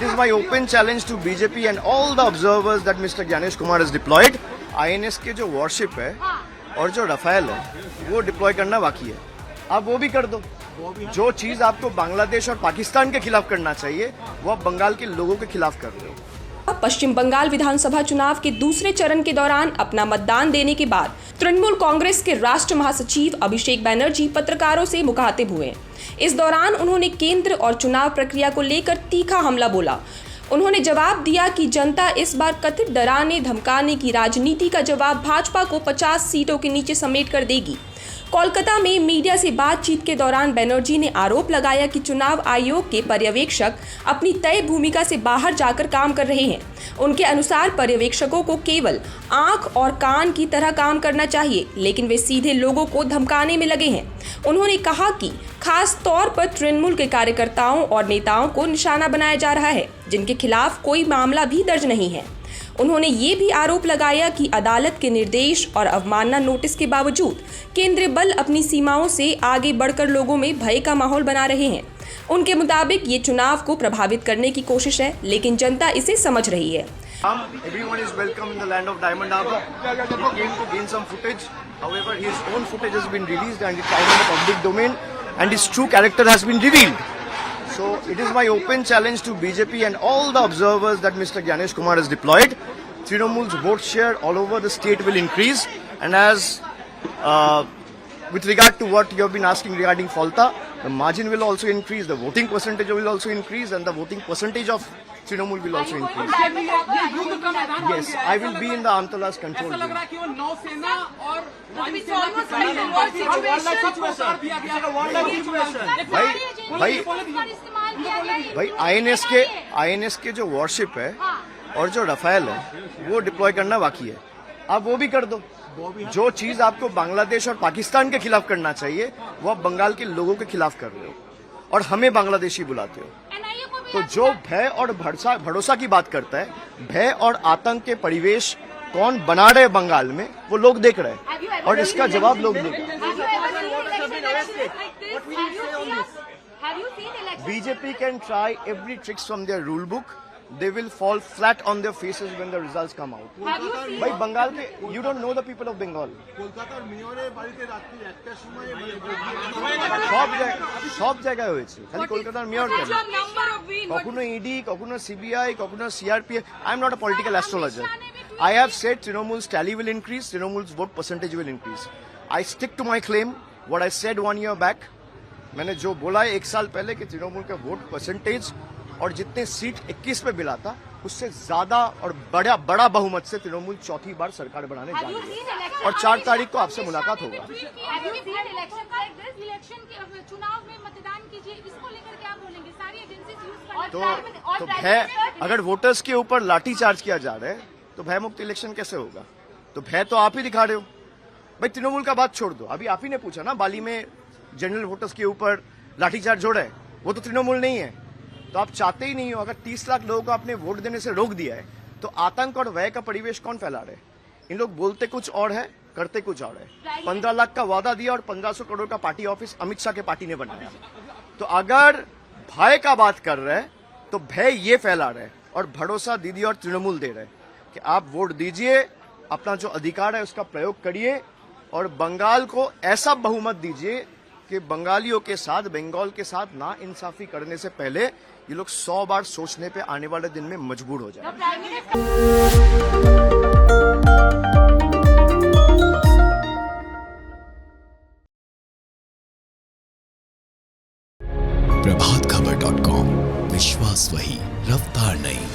It is my open challenge to BJP and all the observers that Mr. Gyanesh Kumar has deployed. INS के जो worship है और जो Rafale है वो डिप्लॉय करना बाकी है, आप वो भी कर दो। जो चीज आपको बांग्लादेश और पाकिस्तान के खिलाफ करना चाहिए वो आप बंगाल के लोगों के खिलाफ कर रहे हो। पश्चिम बंगाल विधानसभा चुनाव के दूसरे चरण के दौरान अपना मतदान देने के बाद तृणमूल कांग्रेस के राष्ट्र महासचिव अभिषेक बैनर्जी पत्रकारों से मुखातिब हुए। इस दौरान उन्होंने केंद्र और चुनाव प्रक्रिया को लेकर तीखा हमला बोला। उन्होंने जवाब दिया कि जनता इस बार कथित डराने धमकाने की राजनीति का जवाब भाजपा को 50 सीटों के नीचे समेट कर देगी। कोलकाता में मीडिया से बातचीत के दौरान बैनर्जी ने आरोप लगाया कि चुनाव आयोग के पर्यवेक्षक अपनी तय भूमिका से बाहर जाकर काम कर रहे हैं। उनके अनुसार पर्यवेक्षकों को केवल आंख और कान की तरह काम करना चाहिए, लेकिन वे सीधे लोगों को धमकाने में लगे हैं। उन्होंने कहा कि खास तौर पर तृणमूल के कार्यकर्ताओं और नेताओं को निशाना बनाया जा रहा है, जिनके खिलाफ कोई मामला भी दर्ज नहीं है। उन्होंने ये भी आरोप लगाया कि अदालत के निर्देश और अवमानना नोटिस के बावजूद केंद्रीय बल अपनी सीमाओं से आगे बढ़कर लोगों में भय का माहौल बना रहे हैं। उनके मुताबिक ये चुनाव को प्रभावित करने की कोशिश है, लेकिन जनता इसे समझ रही है। Everyone is welcome in the land of Diamond Harbour. He came to gain some footage. However, his own footage has been released and it's out in the public domain, and his true character has been revealed. So it is my open challenge to BJP and all the observers that Mr. Gyanesh Kumar has deployed. Trinamool's vote share all over the state will increase, and as with regard to what you have been asking regarding Falta, the margin will also increase, the voting percentage will also increase, and the voting percentage of Trinamool will also increase. Yes, I will be in the Amtala's control zone. भाई INS के जो worship है और जो Rafale है वो deploy करना बाकी है, आप वो भी कर दो। जो चीज आपको बांग्लादेश और पाकिस्तान के खिलाफ करना चाहिए वो आप बंगाल के लोगों के खिलाफ कर रहे हो और हमें बांग्लादेशी बुलाते हो। तो जो भय और भरोसा की बात करता है, भय और आतंक के परिवेश कौन बना रहे बंगाल में वो लोग देख रहे हैं और इसका जवाब लोग देंगे। BJP can try every tricks from their rule book. They will fall flat on their faces when the results come out. भाई बंगाल के, you don't know the people of Bengal. সব জায়গায় হয়েছে, খালি কলকাতার মেয়র কেন? কখনো ইডি, কখনো সিবিআই, কখনো CRPF. I am not a political astrologer. I have said Trinamool's tally will increase, Trinamool's vote percentage will increase. I stick to my claim, what I said 1 year back. मैंने जो बोला है 1 साल पहले कि तृणमूल का वोट परसेंटेज और जितने सीट 21 पे मिला था उससे ज्यादा और बड़ा बहुमत से तृणमूल चौथी बार सरकार बनाने जा रही है और 4 तारीख को आपसे मुलाकात होगा। तो भय, अगर वोटर्स के ऊपर लाठी चार्ज किया जा रहा है तो भय मुक्त इलेक्शन कैसे होगा? तो भय तो आप ही दिखा रहे हो। भाई तृणमूल का बात छोड़ दो, अभी आप ही ने पूछा ना बाली में जनरल वोटर्स के ऊपर लाठीचार्ज हो रहा है, वो तो तृणमूल नहीं है। तो आप चाहते ही नहीं हो, अगर 30 लाख लोगों को आपने वोट देने से रोक दिया है तो आतंक और भय का परिवेश कौन फैला रहे? इन लोग बोलते कुछ और है, करते कुछ और है। 15 लाख का वादा दिया और 1500 करोड़ का पार्टी ऑफिस अमित शाह के पार्टी ने बनाया। तो अगर भय का बात कर रहे हैं तो भय ये फैला रहे और भरोसा दीदी और तृणमूल दे रहे कि आप वोट दीजिए, अपना जो अधिकार है उसका प्रयोग करिए और बंगाल को ऐसा बहुमत दीजिए कि बंगालियों के साथ, बंगाल के साथ ना इंसाफी करने से पहले ये लोग 100 बार सोचने पे आने वाले दिन में मजबूर हो जाए। प्रभातखबर.com, विश्वास वही, रफ्तार नहीं।